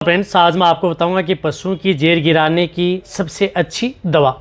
Friends, आज मैं आपको बताऊंगा कि पशुओं की जहर गिराने की सबसे अच्छी दवा।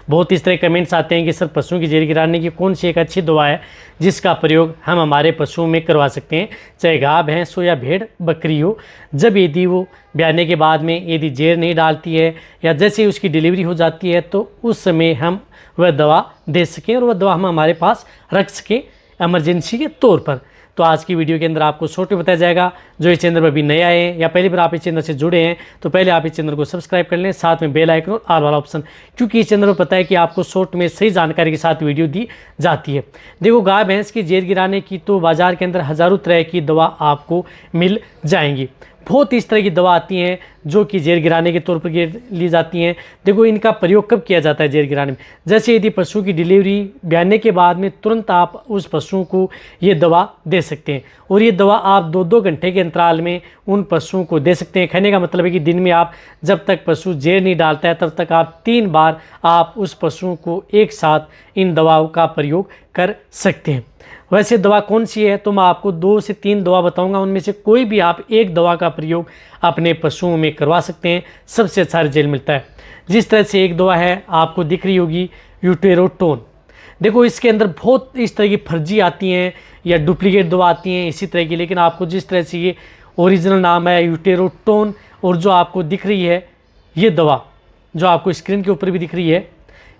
बहुत इस तरह कमेंट्स आते हैं कि सर पशुओं की जहर गिराने की कौन सी एक अच्छी दवा है जिसका प्रयोग हम हमारे पशुओं में करवा सकते हैं, चाहे गाय भैंस हो या भेड़ बकरी हो। जब यदि वो ब्याने के बाद में यदि जहर नहीं डालती है या जैसे ही उसकी डिलीवरी हो जाती है तो उस समय हम वह दवा दे सकें और वह दवा हम हमारे पास रख सकें इमरजेंसी के तौर पर। तो आज की वीडियो के अंदर आपको शॉर्ट में बताया जाएगा। जो इस चैनल पर अभी नए आए हैं या पहली बार आप इस चैनल से जुड़े हैं तो पहले आप इस चैनल को सब्सक्राइब कर लें, साथ में बेल आइकन और ऑल वाला ऑप्शन, क्योंकि इस चैनल पर पता है कि आपको शॉर्ट में सही जानकारी के साथ वीडियो दी जाती है। देखो, गाय भैंस की जहर गिराने की तो बाजार के अंदर हज़ारों तरह की दवा आपको मिल जाएंगी। बहुत इस तरह की दवा आती हैं जो कि जहर गिराने के तौर पर ली जाती हैं। देखो, इनका प्रयोग कब किया जाता है जहर गिराने में, जैसे यदि पशु की डिलीवरी ब्याने के बाद में तुरंत आप उस पशु को ये दवा दे सकते हैं और ये दवा आप 2-2 घंटे के अंतराल में उन पशुओं को दे सकते हैं। कहने का मतलब है कि दिन में आप जब तक पशु जहर नहीं डालता है तब तक आप 3 बार आप उस पशु को एक साथ इन दवाओं का प्रयोग कर सकते हैं। वैसे दवा कौन सी है तो मैं आपको 2 से 3 दवा बताऊंगा, उनमें से कोई भी आप एक दवा का प्रयोग अपने पशुओं में करवा सकते हैं, सबसे अच्छा रिजल्ट मिलता है। जिस तरह से एक दवा है आपको दिख रही होगी यूटेरोटोन। देखो, इसके अंदर बहुत इस तरह की फर्जी आती हैं या डुप्लीकेट दवा आती हैं इसी तरह की, लेकिन आपको जिस तरह से ये ओरिजिनल नाम है यूटेरोटोन और जो आपको दिख रही है ये दवा जो आपको स्क्रीन के ऊपर भी दिख रही है,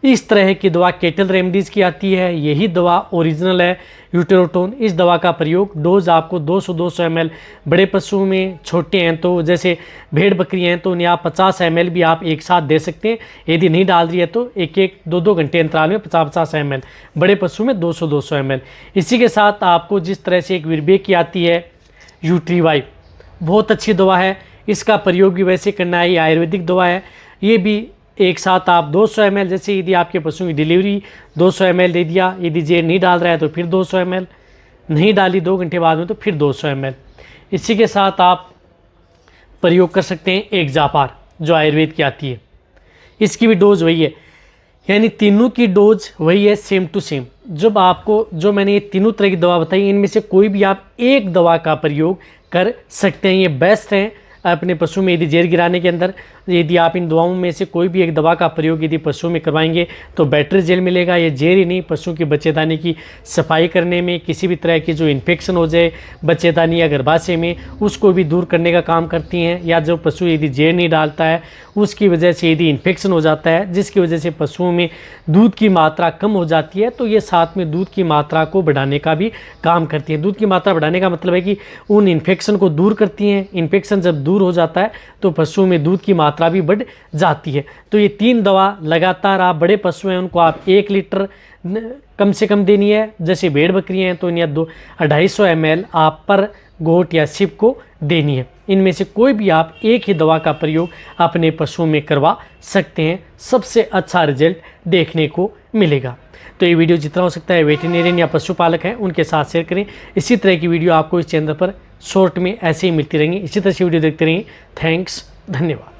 इस तरह की दवा केटल रेमडीज़ की आती है। यही दवा ओरिजिनल है यूटेरोटोन। इस दवा का प्रयोग डोज आपको 200 ml बड़े पशुओं में, छोटे हैं तो जैसे भेड़ बकरी हैं तो उन्हें आप 50 ml भी आप एक साथ दे सकते हैं। यदि नहीं डाल रही है तो 1-2 घंटे अंतराल में 50 ml, बड़े पशु में 200 ml। इसी के साथ आपको जिस तरह से एक विरबे की आती है यूट्रीवाइव, बहुत अच्छी दवा है। इसका प्रयोग भी वैसे करना है, ये आयुर्वेदिक दवा है। ये भी एक साथ आप 200 ml, जैसे यदि आपके पशु की डिलीवरी 200 ml दे दिया, यदि जहर नहीं डाल रहा है तो फिर 200 ml, नहीं डाली 2 घंटे बाद में तो फिर 200 ml। इसी के साथ आप प्रयोग कर सकते हैं एक जापार जो आयुर्वेद की आती है, इसकी भी डोज वही है, यानी तीनों की डोज वही है, सेम टू सेम। जब आपको जो मैंने ये तीनों तरह की दवा बताई इनमें से कोई भी आप एक दवा का प्रयोग कर सकते हैं, ये बेस्ट हैं अपने पशु में। यदि जहर गिराने के अंदर यदि आप इन दवाओं में से कोई भी एक दवा का प्रयोग यदि पशु में करवाएंगे तो बेटर रिजल्ट मिलेगा। ये जहर ही नहीं, पशु की बच्चेदानी की सफाई करने में, किसी भी तरह की जो इन्फेक्शन हो जाए बच्चेदानी या गर्भाशय में उसको भी दूर करने का काम करती हैं। या जो पशु यदि जहर नहीं डालता है उसकी वजह से यदि इन्फेक्शन हो जाता है जिसकी वजह से पशुओं में दूध की मात्रा कम हो जाती है तो ये साथ में दूध की मात्रा को बढ़ाने का भी काम करती है। दूध की मात्रा बढ़ाने का मतलब है कि उन इन्फेक्शन को दूर करती हैं। इन्फेक्शन जब दूर हो जाता है तो पशुओं में दूध की मात्रा भी बढ़ जाती है। तो ये 3 दवा लगातार आप बड़े पशु हैं उनको आप 1 लीटर कम से कम देनी है। जैसे भेड़ बकरी हैं तो इन्हें 250 ml आप पर गोट या शिप को देनी है। इनमें से कोई भी आप एक ही दवा का प्रयोग अपने पशुओं में करवा सकते हैं, सबसे अच्छा रिजल्ट देखने को मिलेगा। तो ये वीडियो जितना हो सकता है वेटरनरियन या पशुपालक हैं उनके साथ शेयर करें। इसी तरह की वीडियो आपको इस चैनल पर शॉर्ट में ऐसे ही मिलती रहेंगी। इसी तरह से वीडियो देखते रहेंगे। थैंक्स, धन्यवाद।